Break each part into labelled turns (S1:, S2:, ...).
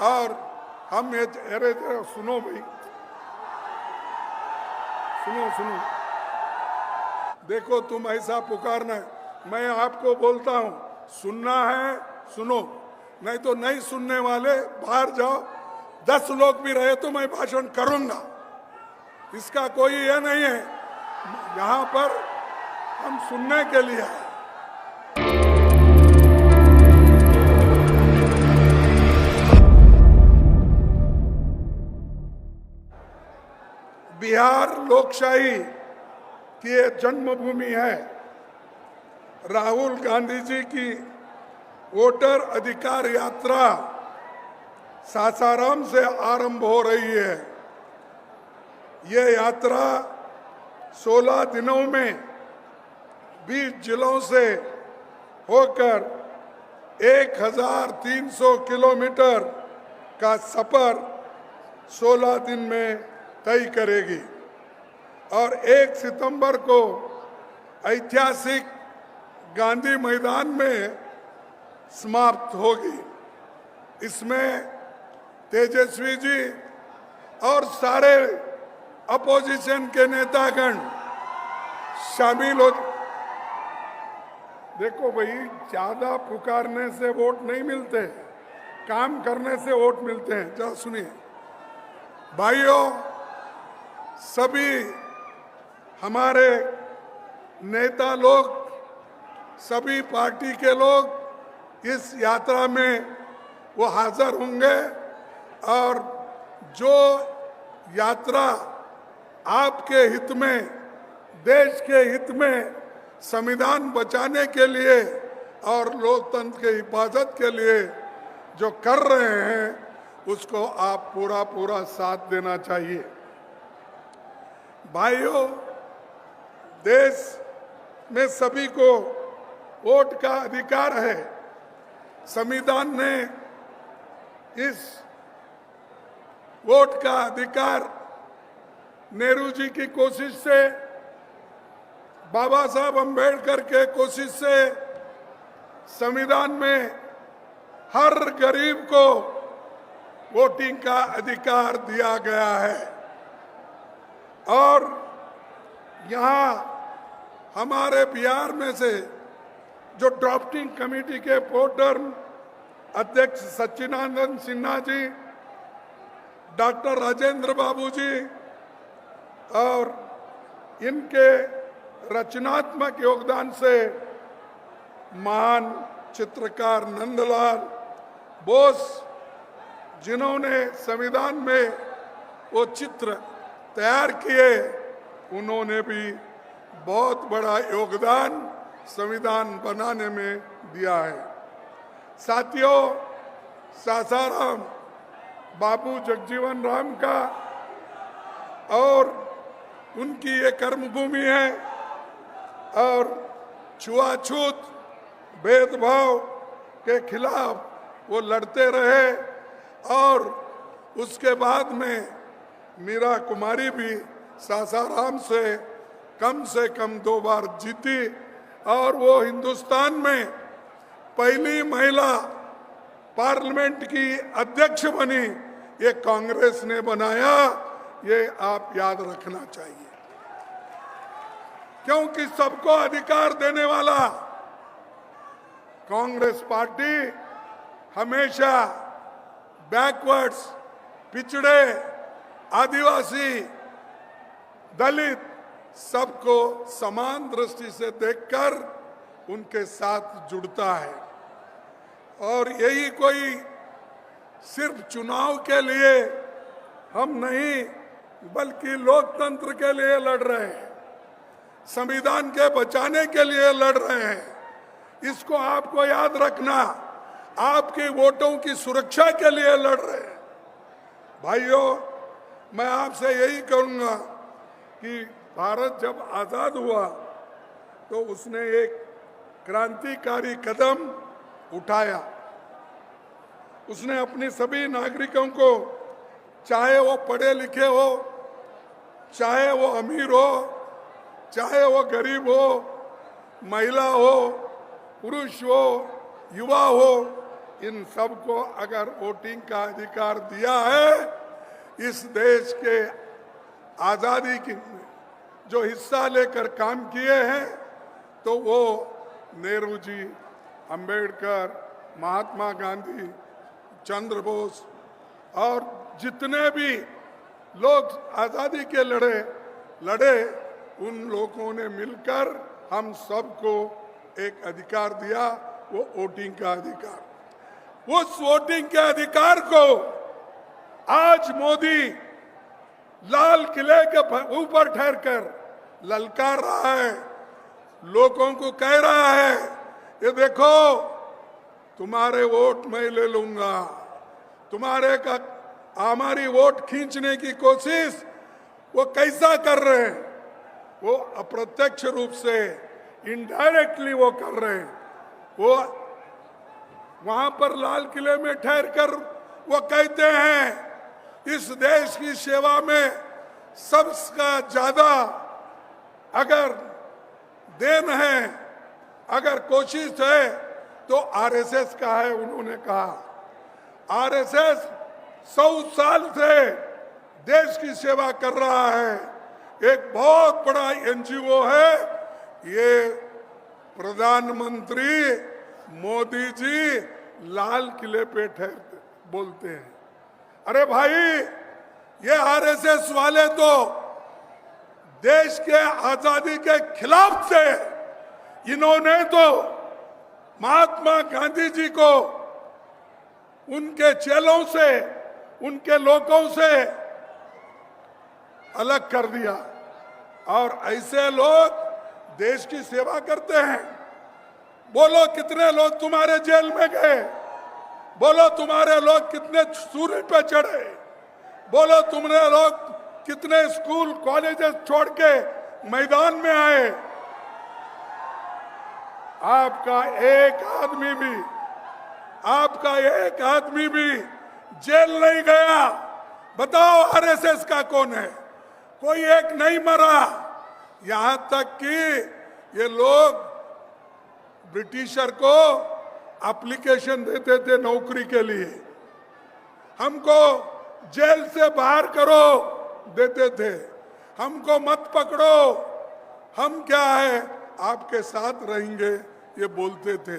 S1: और हम ये अरे सुनो भाई, सुनो, देखो तुम ऐसा पुकारना है, मैं आपको बोलता हूं सुनना है सुनो, नहीं तो नहीं सुनने वाले बाहर जाओ। 10 लोग भी रहे तो मैं भाषण करूंगा, इसका कोई ये नहीं है। यहाँ पर हम सुनने के लिए हैं। बिहार लोकशाही की ये जन्मभूमि है। राहुल गांधी जी की वोटर अधिकार यात्रा सासाराम से आरंभ हो रही है। ये यात्रा 16 दिनों में 20 जिलों से होकर 1300 किलोमीटर का सफर 16 दिन में तय करेगी और 1 सितंबर को ऐतिहासिक गांधी मैदान में समाप्त होगी। इसमें तेजस्वी जी और सारे अपोजिशन के नेतागण शामिल हो। देखो भाई, ज्यादा पुकारने से वोट नहीं मिलते, काम करने से वोट मिलते हैं। जरा सुनिए भाइयों, सभी हमारे नेता लोग, सभी पार्टी के लोग इस यात्रा में वो हाजिर होंगे और जो यात्रा आपके हित में, देश के हित में, संविधान बचाने के लिए और लोकतंत्र की हिफाजत के लिए जो कर रहे हैं, उसको आप पूरा साथ देना चाहिए। भाइयों, देश में सभी को वोट का अधिकार है। संविधान ने इस वोट का अधिकार नेहरू जी की कोशिश से, बाबा साहब अम्बेडकर के कोशिश से संविधान में हर गरीब को वोटिंग का अधिकार दिया गया है। और यहाँ हमारे बिहार में से जो ड्राफ्टिंग कमेटी के प्रोटर्म अध्यक्ष सच्चिदानंद सिन्हा जी, डॉक्टर राजेंद्र बाबू जी और इनके रचनात्मक योगदान से महान चित्रकार नंदलाल बोस, जिन्होंने संविधान में वो चित्र तैयार किए, उन्होंने भी बहुत बड़ा योगदान संविधान बनाने में दिया है। साथियों, सासाराम बाबू जगजीवन राम का और उनकी ये कर्मभूमि है और छुआछूत भेदभाव के खिलाफ वो लड़ते रहे और उसके बाद में मीरा कुमारी भी सासाराम से कम 2 बार जीती और वो हिंदुस्तान में पहली महिला पार्लियामेंट की अध्यक्ष बनी। ये कांग्रेस ने बनाया, ये आप याद रखना चाहिए, क्योंकि सबको अधिकार देने वाला कांग्रेस पार्टी हमेशा बैकवर्ड्स, पिछड़े, आदिवासी, दलित सबको समान दृष्टि से देखकर उनके साथ जुड़ता है। और यही कोई सिर्फ चुनाव के लिए हम नहीं, बल्कि लोकतंत्र के लिए लड़ रहे हैं, संविधान के बचाने के लिए लड़ रहे हैं। इसको आपको याद रखना, आपके वोटों की सुरक्षा के लिए लड़ रहे हैं। भाइयों, मैं आपसे यही कहूंगा कि भारत जब आजाद हुआ तो उसने एक क्रांतिकारी कदम उठाया। उसने अपने सभी नागरिकों को, चाहे वो पढ़े लिखे हो, चाहे वो अमीर हो, चाहे वो गरीब हो, महिला हो, पुरुष हो, युवा हो, इन सबको अगर वोटिंग का अधिकार दिया है, इस देश के आजादी की जो हिस्सा लेकर काम किए हैं, तो वो नेहरू जी, अंबेडकर, महात्मा गांधी, चंद्र बोस और जितने भी लोग आजादी के लड़े उन लोगों ने मिलकर हम सबको एक अधिकार दिया, वो वोटिंग का अधिकार। उस वोटिंग के अधिकार को आज मोदी लाल किले के ऊपर ठहरकर ललकार रहा है, लोगों को कह रहा है, ये देखो तुम्हारे वोट मैं ले लूंगा, हमारी वोट खींचने की कोशिश वो कैसा कर रहे हैं, वो अप्रत्यक्ष रूप से इनडायरेक्टली वो कर रहे हैं। वो वहां पर लाल किले में ठहर कर वो कहते हैं इस देश की सेवा में सबसे ज्यादा अगर देन है, अगर कोशिश है तो आरएसएस का है। उन्होंने कहा आरएसएस 100 साल से देश की सेवा कर रहा है, एक बहुत बड़ा एनजीओ है। ये प्रधानमंत्री मोदी जी लाल किले पे ठहरते बोलते हैं। अरे भाई, ये आरएसएस वाले तो देश के आजादी के खिलाफ थे। इन्होंने तो महात्मा गांधी जी को उनके चेलों से, उनके लोगों से अलग कर दिया। और ऐसे लोग देश की सेवा करते हैं। बोलो कितने लोग तुम्हारे जेल में गए, बोलो तुम्हारे लोग कितने सूरज पे चढ़े, बोलो तुमने लोग कितने स्कूल कॉलेजेस छोड़ के मैदान में आए। आपका एक आदमी भी जेल नहीं गया। बताओ आरएसएस का कौन है? कोई एक नहीं मरा। यहां तक कि ये लोग ब्रिटिशर को एप्लीकेशन देते थे नौकरी के लिए, हमको जेल से बाहर करो देते थे, हमको मत पकड़ो, हम क्या है आपके साथ रहेंगे, ये बोलते थे।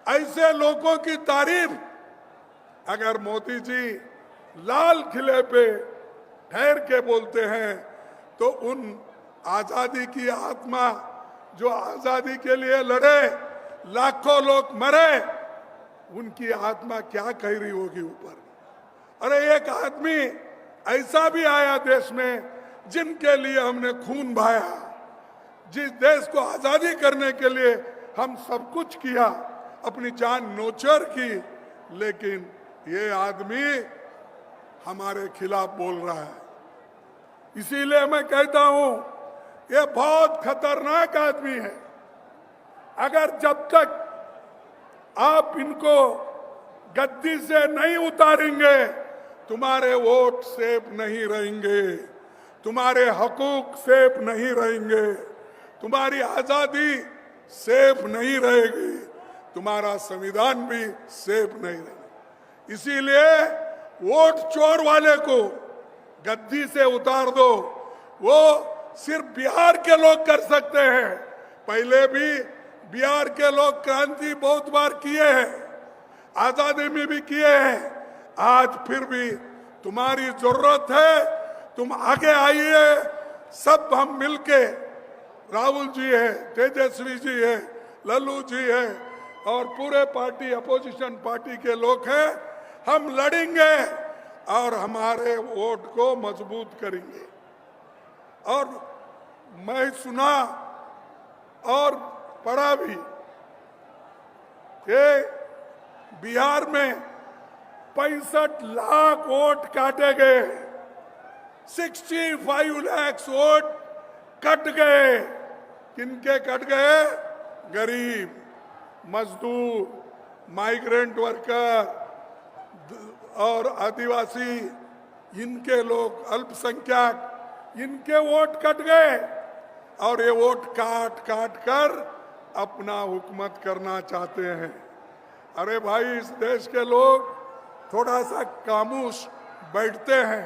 S1: ऐसे लोगों की तारीफ अगर मोदी जी लाल किले पे ठहर के बोलते हैं तो उन आजादी की आत्मा जो आजादी के लिए लड़े, लाखों लोग मरे, उनकी आत्मा क्या कह रही होगी ऊपर। अरे एक आदमी ऐसा भी आया देश में जिनके लिए हमने खून बहाया, जिस देश को आजादी करने के लिए हम सब कुछ किया, अपनी जान नोचर की, लेकिन ये आदमी हमारे खिलाफ बोल रहा है। इसीलिए मैं कहता हूं ये बहुत खतरनाक आदमी है। अगर जब तक आप इनको गद्दी से नहीं उतारेंगे, तुम्हारे वोट सेफ नहीं रहेंगे, तुम्हारे हकूक सेफ नहीं रहेंगे, तुम्हारी आजादी सेफ नहीं रहेगी, तुम्हारा संविधान भी सेफ नहीं रहेगा। इसीलिए वोट चोर वाले को गद्दी से उतार दो। वो सिर्फ बिहार के लोग कर सकते हैं। पहले भी बिहार के लोग क्रांति बहुत बार किए हैं, आजादी में भी किए हैं। आज फिर भी तुम्हारी जरूरत है, तुम आगे आइए। सब हम मिलके, राहुल जी है, तेजस्वी जी है, लल्लू जी है और पूरे पार्टी अपोजिशन पार्टी के लोग हैं, हम लड़ेंगे और हमारे वोट को मजबूत करेंगे। और मैं सुना और पढ़ा भी कि बिहार में 65 लाख वोट काटे गए, 65 लाख वोट कट गए। किनके कट गए? गरीब, मजदूर, माइग्रेंट वर्कर और आदिवासी, इनके लोग, अल्पसंख्यक, इनके वोट कट गए। और ये वोट काट काट कर अपना हुकूमत करना चाहते हैं। अरे भाई, इस देश के लोग थोड़ा सा खामोश बैठते हैं,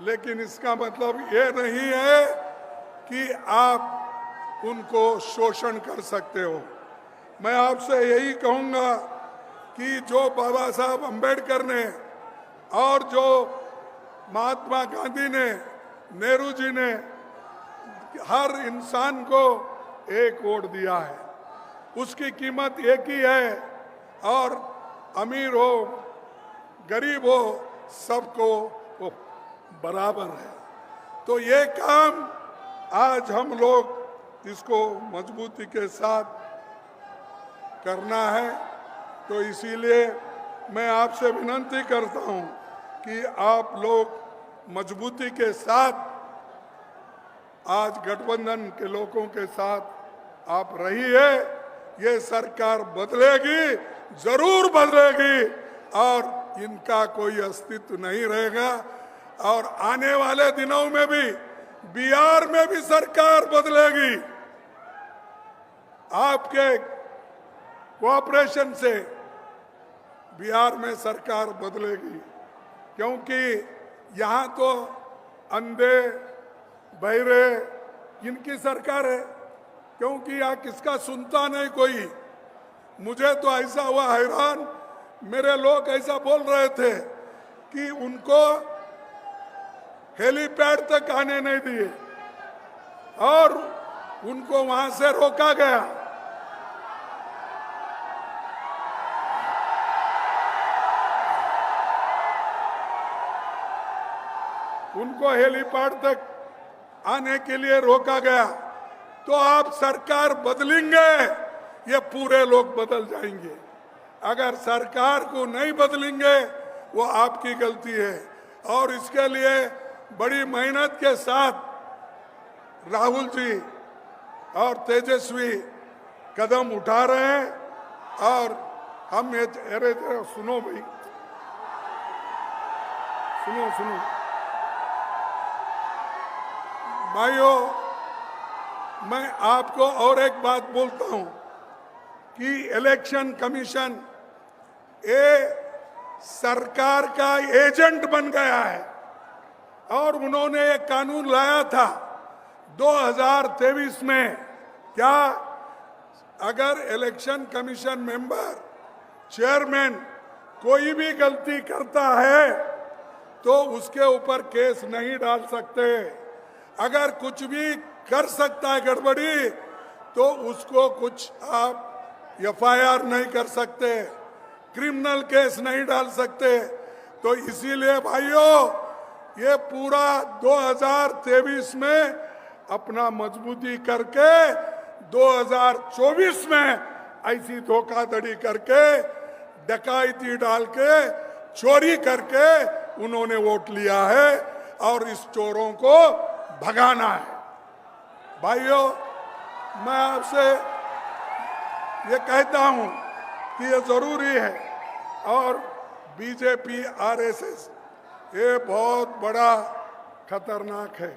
S1: लेकिन इसका मतलब ये नहीं है कि आप उनको शोषण कर सकते हो। मैं आपसे यही कहूंगा कि जो बाबा साहब अंबेडकर ने और जो महात्मा गांधी ने, नेहरू जी ने हर इंसान को एक वोट दिया है, उसकी कीमत एक ही है, और अमीर हो गरीब हो सबको वो बराबर है। तो ये काम आज हम लोग इसको मजबूती के साथ करना है। तो इसीलिए मैं आपसे विनती करता हूं कि आप लोग मजबूती के साथ आज गठबंधन के लोगों के साथ आप रहिए। ये सरकार बदलेगी, जरूर बदलेगी, और इनका कोई अस्तित्व नहीं रहेगा। और आने वाले दिनों में भी बिहार में भी सरकार बदलेगी। आपके कोऑपरेशन से बिहार में सरकार बदलेगी, क्योंकि यहाँ तो अंधे बहरे इनकी सरकार है, क्योंकि यहाँ किसका सुनता नहीं कोई। मुझे तो ऐसा हुआ हैरान, मेरे लोग ऐसा बोल रहे थे कि उनको हेलीपैड तक आने नहीं दिए और उनको वहां से रोका गया। उनको हेलीपैड तक आने के लिए रोका गया। तो आप सरकार बदलेंगे, ये पूरे लोग बदल जाएंगे। अगर सरकार को नहीं बदलेंगे वो आपकी गलती है। और इसके लिए बड़ी मेहनत के साथ राहुल जी और तेजस्वी कदम उठा रहे हैं। और हम ये, अरे सुनो भाई, सुनो भाइयों, मैं आपको और एक बात बोलता हूं कि इलेक्शन कमीशन ये सरकार का एजेंट बन गया है। और उन्होंने एक कानून लाया था 2023 में, क्या अगर इलेक्शन कमीशन मेंबर, चेयरमैन कोई भी गलती करता है तो उसके ऊपर केस नहीं डाल सकते। अगर कुछ भी कर सकता है गड़बड़ी तो उसको कुछ आप एफआईआर नहीं कर सकते, क्रिमिनल केस नहीं डाल सकते। तो इसीलिए भाइयों, ये पूरा 2023 में अपना मजबूती करके 2024 में ऐसी धोखाधड़ी करके, डकैती डाल के, चोरी करके उन्होंने वोट लिया है और इस चोरों को भगाना है। भाइयों, मैं आपसे ये कहता हूं कि ये जरूरी है। और बीजेपी, आरएसएस ये बहुत बड़ा खतरनाक है।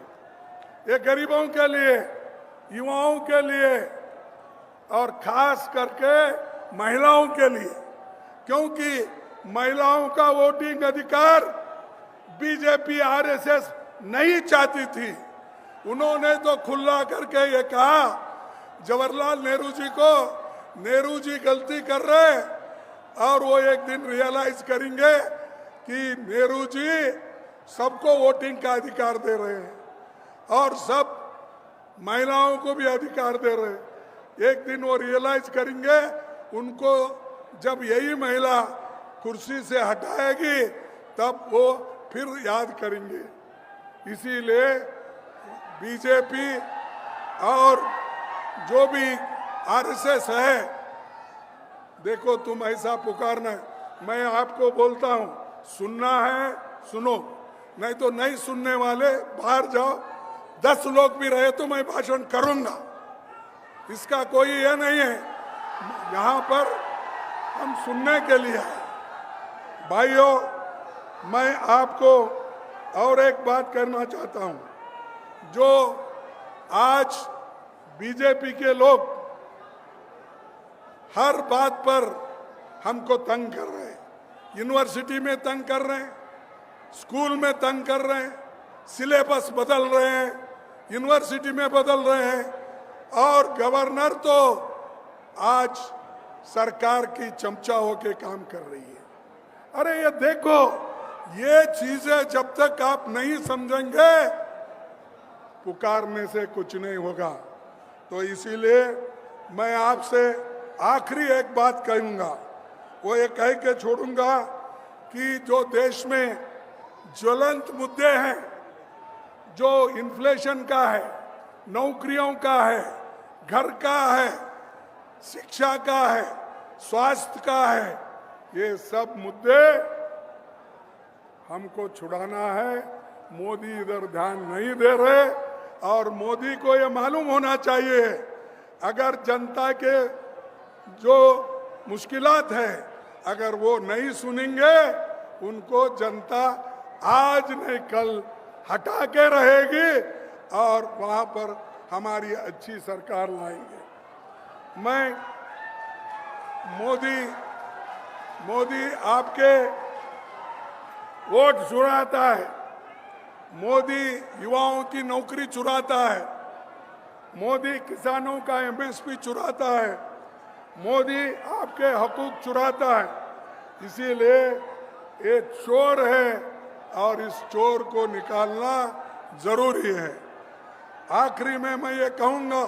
S1: ये गरीबों के लिए, युवाओं के लिए और खास करके महिलाओं के लिए, क्योंकि महिलाओं का वोटिंग अधिकार बीजेपी आरएसएस नहीं चाहती थी। उन्होंने तो खुला करके ये कहा जवाहरलाल नेहरू जी को, नेहरू जी गलती कर रहे, और वो एक दिन रियलाइज करेंगे कि नेहरू जी सबको वोटिंग का अधिकार दे रहे हैं और सब महिलाओं को भी अधिकार दे रहे हैं। एक दिन वो रियलाइज करेंगे, उनको जब यही महिला कुर्सी से हटाएगी तब वो फिर याद करेंगे। इसीलिए बीजेपी और जो भी आरएसएस है, देखो तुम ऐसा पुकारना, मैं आपको बोलता हूं, सुनना है सुनो, नहीं तो नहीं सुनने वाले बाहर जाओ। 10 लोग भी रहे तो मैं भाषण करूंगा, इसका कोई ये नहीं है। यहाँ पर हम सुनने के लिए हैं। भाइयों, मैं आपको और एक बात करना चाहता हूं। जो आज बीजेपी के लोग हर बात पर हमको तंग कर रहे हैं, यूनिवर्सिटी में तंग कर रहे हैं, स्कूल में तंग कर रहे हैं, सिलेबस बदल रहे हैं, यूनिवर्सिटी में बदल रहे हैं, और गवर्नर तो आज सरकार की चमचा होके काम कर रही है। अरे ये देखो, ये चीजें जब तक आप नहीं समझेंगे पुकारने से कुछ नहीं होगा। तो इसीलिए मैं आपसे आखिरी एक बात कहूंगा, वो ये कह के छोड़ूंगा कि जो देश में ज्वलंत मुद्दे हैं, जो इन्फ्लेशन का है, नौकरियों का है, घर का है, शिक्षा का है, स्वास्थ्य का है, ये सब मुद्दे हमको छुड़ाना है। मोदी इधर ध्यान नहीं दे रहे, और मोदी को ये मालूम होना चाहिए अगर जनता के जो मुश्किलात है अगर वो नहीं सुनेंगे, उनको जनता आज नहीं कल हटा के रहेगी और वहां पर हमारी अच्छी सरकार लाएंगे। मैं मोदी आपके वोट चुराता है, मोदी युवाओं की नौकरी चुराता है, मोदी किसानों का एमएसपी चुराता है, मोदी आपके हकूक चुराता है। इसीलिए ये चोर है और इस चोर को निकालना जरूरी है। आखिरी में मैं ये कहूँगा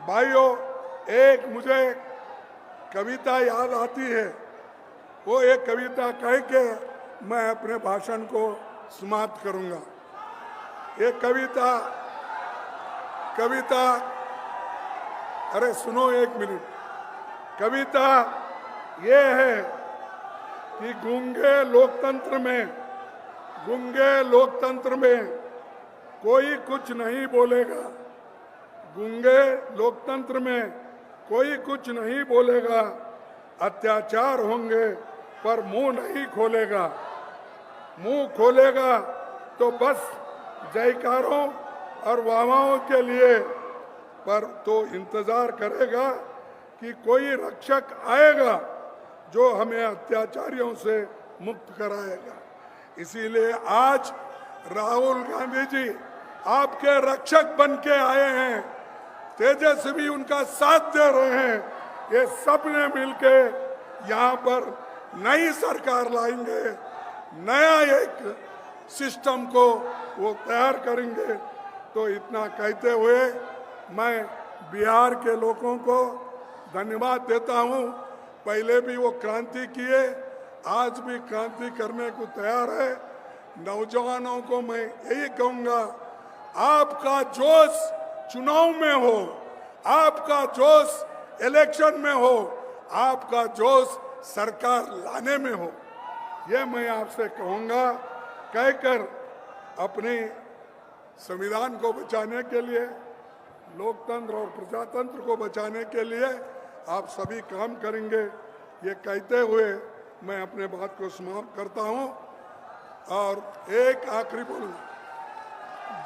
S1: भाइयों, एक मुझे कविता याद आती है, वो एक कविता कह के मैं अपने भाषण को समाप्त करूँगा। ये कविता अरे सुनो एक मिनट। कविता ये है कि गूंगे लोकतंत्र में कोई कुछ नहीं बोलेगा, गूंगे लोकतंत्र में कोई कुछ नहीं बोलेगा, अत्याचार होंगे पर मुंह नहीं खोलेगा, मुंह खोलेगा तो बस जयकारों और वाहवाहों के लिए, पर तो इंतजार करेगा कि कोई रक्षक आएगा जो हमें अत्याचारियों से मुक्त कराएगा। इसीलिए आज राहुल गांधी जी आपके रक्षक बन के आए हैं, तेजस्वी उनका साथ दे रहे हैं। ये सब ने मिलके यहाँ पर नई सरकार लाएंगे, नया एक सिस्टम को वो तैयार करेंगे। तो इतना कहते हुए मैं बिहार के लोगों को धन्यवाद देता हूँ। पहले भी वो क्रांति किए, आज भी क्रांति करने को तैयार है। नौजवानों को मैं यही कहूँगा, आपका जोश चुनाव में हो, आपका जोश इलेक्शन में हो, आपका जोश सरकार लाने में हो, ये मैं आपसे कहूँगा। कहकर अपने संविधान को बचाने के लिए, लोकतंत्र और प्रजातंत्र को बचाने के लिए आप सभी काम करेंगे, ये कहते हुए मैं अपने बात को समाप्त करता हूँ। और एक आखिरी बोलूँगा,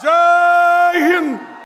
S1: जय हिंद।